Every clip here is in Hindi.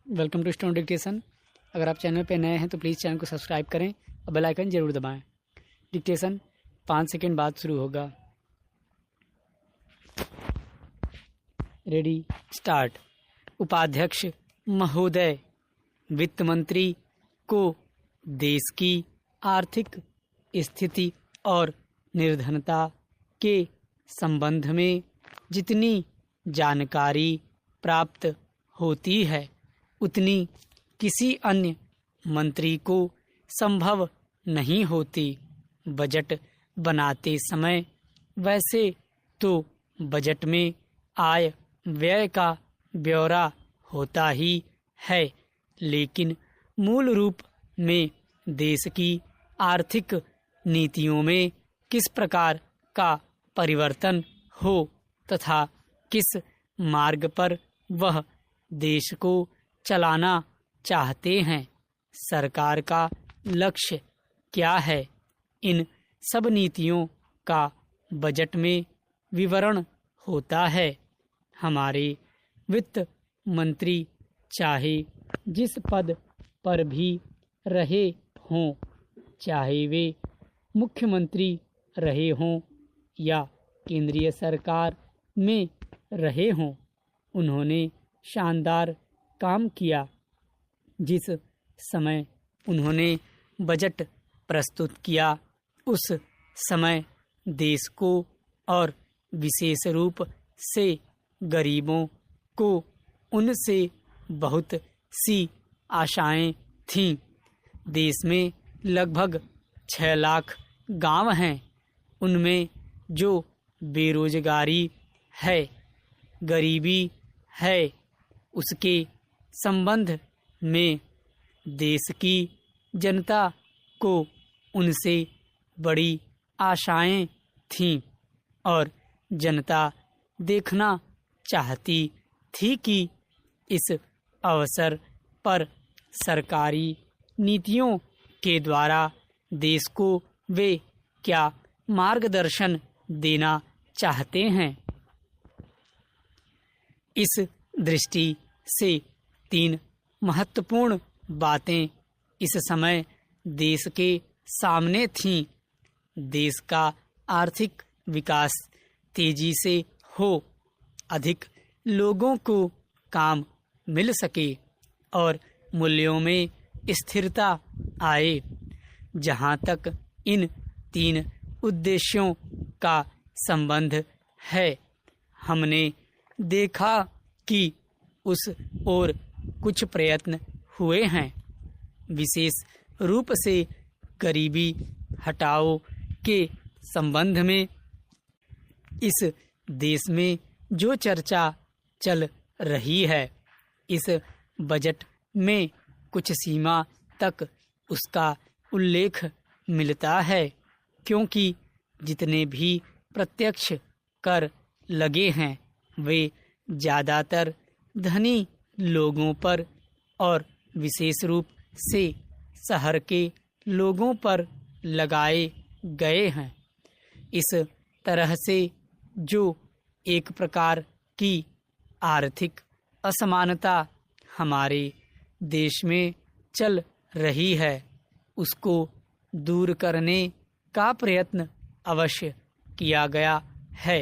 Welcome to stone dictation. अगर आप चैनल पे नए हैं तो प्लीज़ चैनल को सब्सक्राइब करें और बेल आइकन ज़रूर दबाएं। डिक्टेशन 5 सेकंड बाद शुरू होगा। Ready start. उपाध्यक्ष महोदय, वित्त मंत्री को देश की आर्थिक स्थिति और निर्धनता के संबंध में जितनी जानकारी प्राप्त होती है उतनी किसी अन्य मंत्री को संभव नहीं होती। बजट बनाते समय वैसे तो बजट में आय व्यय का ब्यौरा होता ही है, लेकिन मूल रूप में देश की आर्थिक नीतियों में किस प्रकार का परिवर्तन हो तथा किस मार्ग पर वह देश को चलाना चाहते हैं, सरकार का लक्ष्य क्या है, इन सब नीतियों का बजट में विवरण होता है। हमारे वित्त मंत्री चाहे जिस पद पर भी रहे हों, चाहे वे मुख्यमंत्री रहे हों या केंद्रीय सरकार में रहे हों, उन्होंने शानदार काम किया। जिस समय उन्होंने बजट प्रस्तुत किया उस समय देश को और विशेष रूप से गरीबों को उनसे बहुत सी आशाएं थीं। देश में लगभग 6 लाख गांव हैं। उनमें जो बेरोजगारी है, गरीबी है, उसके संबंध में देश की जनता को उनसे बड़ी आशाएं थीं और जनता देखना चाहती थी कि इस अवसर पर सरकारी नीतियों के द्वारा देश को वे क्या मार्गदर्शन देना चाहते हैं। इस दृष्टि से 3 महत्वपूर्ण बातें इस समय देश के सामने थीं। देश का आर्थिक विकास तेजी से हो, अधिक लोगों को काम मिल सके और मूल्यों में स्थिरता आए। जहां तक इन 3 उद्देश्यों का संबंध है, हमने देखा कि उस ओर कुछ प्रयत्न हुए हैं। विशेष रूप से गरीबी हटाओ के संबंध में इस देश में जो चर्चा चल रही है, इस बजट में कुछ सीमा तक उसका उल्लेख मिलता है, क्योंकि जितने भी प्रत्यक्ष कर लगे हैं वे ज़्यादातर धनी लोगों पर और विशेष रूप से शहर के लोगों पर लगाए गए हैं। इस तरह से जो एक प्रकार की आर्थिक असमानता हमारे देश में चल रही है, उसको दूर करने का प्रयत्न अवश्य किया गया है।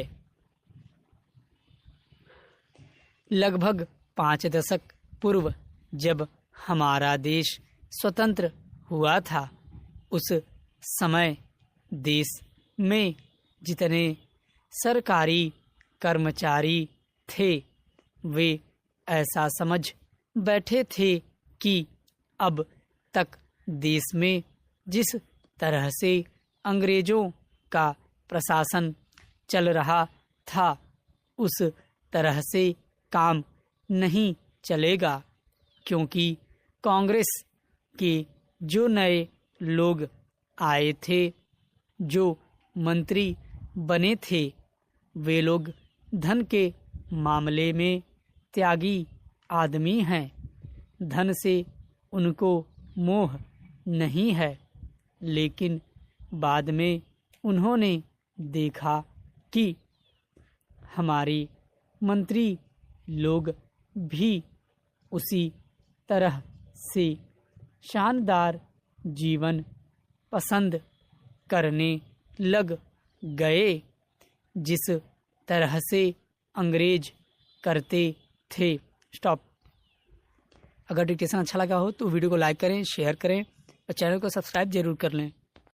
लगभग 5 दशक पूर्व जब हमारा देश स्वतंत्र हुआ था, उस समय देश में जितने सरकारी कर्मचारी थे वे ऐसा समझ बैठे थे कि अब तक देश में जिस तरह से अंग्रेजों का प्रशासन चल रहा था उस तरह से काम नहीं चलेगा, क्योंकि कांग्रेस के जो नए लोग आए थे, जो मंत्री बने थे, वे लोग धन के मामले में त्यागी आदमी हैं। धन से उनको मोह नहीं है, लेकिन बाद में उन्होंने देखा कि हमारे मंत्री लोग भी उसी तरह से शानदार जीवन पसंद करने लग गए जिस तरह से अंग्रेज करते थे। स्टॉप। अगर डिक्टेशन अच्छा लगा हो तो वीडियो को लाइक करें, शेयर करें और चैनल को सब्सक्राइब जरूर कर लें।